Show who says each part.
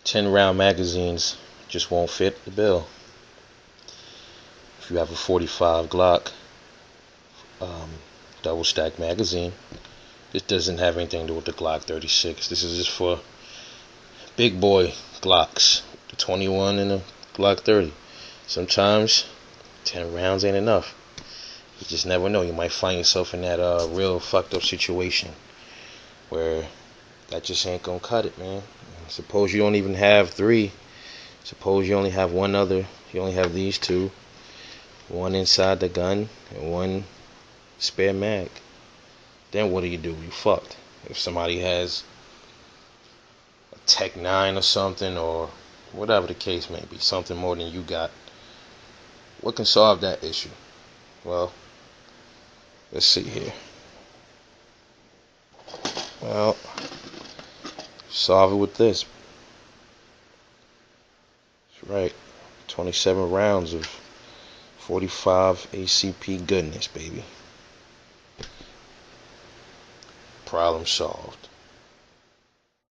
Speaker 1: 10-round magazines just won't fit the bill. If you have a 45 Glock double stack magazine, this doesn't have anything to do with the Glock 36. This is just for big boy Glocks, the 21 and the Glock 30. Sometimes 10 rounds ain't enough. You just never know. You might find yourself in that real fucked up situation where that just ain't gonna cut it, man. Suppose you don't even have 3. Suppose you only have one other. You only have these 2. One inside the gun and one spare mag. Then what do? You fucked. If somebody has a Tech 9 or something, or whatever the case may be, something more than you got, what can solve that issue? Well, let's see here. Well, solve it with this. That's right. 27 rounds of 45 ACP goodness, baby. Problem solved.